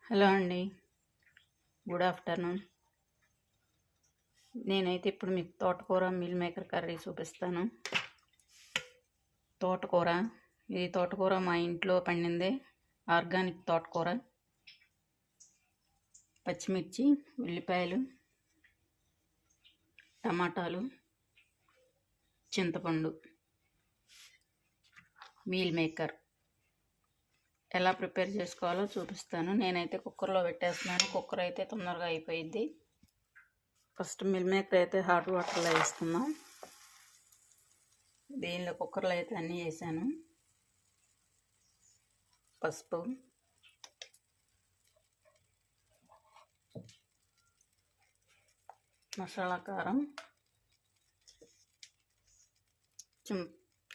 Hello అండి, good afternoon. నేనైతే ఇప్పుడు మీకు తోటకూర మీల్ మేకర్ కర్రీ చూపిస్తాను. తోటకూర, ఇది తోటకూర మా ఇంట్లో పండిందే, ఆర్గానిక్ తోటకూర. పచ్చిమిర్చి, ఉల్లిపాయలు, టమాటాలు, చింతపండు. మీల్ మేకర్ ఎలా ప్రిపేర్ చేసుకోవాలో చూపిస్తాను. నేనైతే కుక్కర్లో పెట్టేస్తున్నాను. కుక్కర్ అయితే తొందరగా అయిపోయిద్ది. ఫస్ట్ మిల్ మేకర్ అయితే హాట్ వాటర్లో వేసుకుందాం. దీనిలో కుక్కర్లో అయితే అన్నీ వేసాను. పసుపు, మసాలా కారం,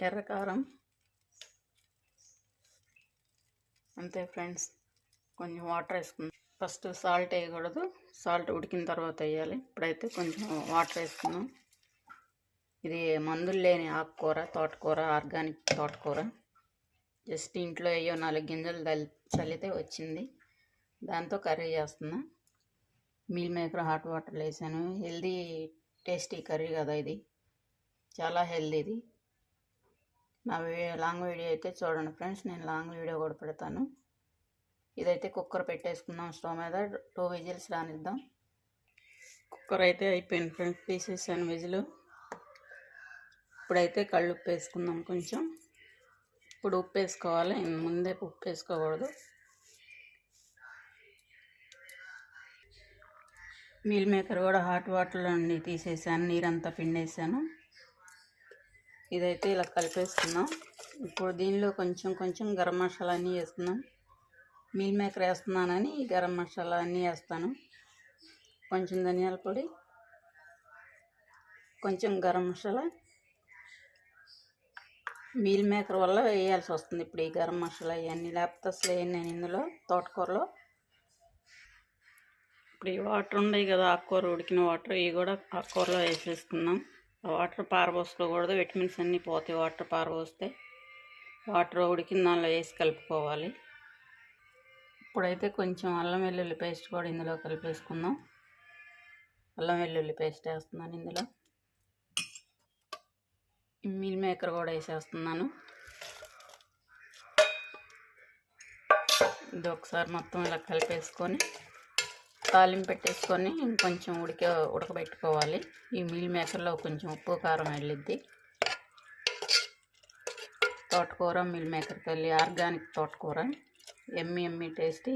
ఎర్ర కారం, అంతే ఫ్రెండ్స్. కొంచెం వాటర్ వేసుకుందాం. ఫస్ట్ సాల్ట్ వేయకూడదు, సాల్ట్ ఉడికిన తర్వాత వేయాలి. ఇప్పుడైతే కొంచెం వాటర్ వేసుకుందాం. ఇది మందులు లేని ఆకుకూర, తోటకూర, ఆర్గానిక్ తోటకూర. జస్ట్ ఇంట్లో అయ్యో 4 గింజలు చల్లితే వచ్చింది. దాంతో కర్రీ చేస్తున్నా. మీల్ మేకర్ హాట్ వాటర్లో వేసాను. హెల్దీ టేస్టీ కర్రీ కదా ఇది, చాలా హెల్దీది. నా లాంగ్ వీడియో అయితే చూడండి ఫ్రెండ్స్, నేను లాంగ్ వీడియో కూడా పెడతాను. ఇదైతే కుక్కర్ పెట్టేసుకుందాం స్టవ్ మీద. 2 విజిల్స్ రానిద్దాం. కుక్కర్ అయితే అయిపోయింది ఫ్రెండ్స్, తీసేసాను విజిల్. ఇప్పుడైతే కళ్ళు ఉప్పు వేసుకుందాం కొంచెం. ఇప్పుడు ఉప్పు వేసుకోవాలి, ముందే ఉప్పు వేసుకోకూడదు. మీల్ మేకర్ కూడా హాట్ వాటర్లో నుండి తీసేసాను, నీరంతా పిండేసాను. ఇదైతే ఇలా కలిపేసుకుందాం. ఇప్పుడు దీనిలో కొంచెం గరం మసాలా అన్నీ వేస్తున్నాం. మీల్ మేకర్ వేస్తున్నానని గరం మసాలా అన్నీ వేస్తాను. కొంచెం ధనియాల పొడి, కొంచెం గరం మసాలా. మీల్ మేకర్ వల్ల వేయాల్సి వస్తుంది ఇప్పుడు ఈ గరం మసాలా ఇవన్నీ, లేకపోతే అసలు వేయను నేను ఇందులో తోటకూరలో. ఇప్పుడు ఈ వాటర్ ఉన్నాయి కదా, ఆకుకూర ఉడికిన వాటర్, ఇవి కూడా ఆకుకూరలో వేసేసుకుందాం. వాటర్ పారబోసుకోకూడదు, విటమిన్స్ అన్నీ పోతాయి వాటర్ పారబోస్తే. వాటర్ ఉడికిన దానిలో వేసి కలుపుకోవాలి. ఇప్పుడైతే కొంచెం అల్లం వెల్లుల్లి పేస్ట్ కూడా ఇందులో కలిపేసుకుందాం. అల్లం వెల్లుల్లి పేస్ట్ వేస్తున్నాను ఇందులో. మీల్ మేకర్ కూడా వేసేస్తున్నాను. ఇది ఒకసారి మొత్తం ఇలా కలిపేసుకొని తాలింపు పెట్టేసుకొని ఇంకొంచెం ఉడకబెట్టుకోవాలి. ఈ మీల్ మేకర్లో కొంచెం ఉప్పు కారం వెళ్ళిద్ది. తోటకూర మీల్ మేకర్ కర్రీ, ఆర్గానిక్ తోటకూర, ఎమ్మి టేస్టీ.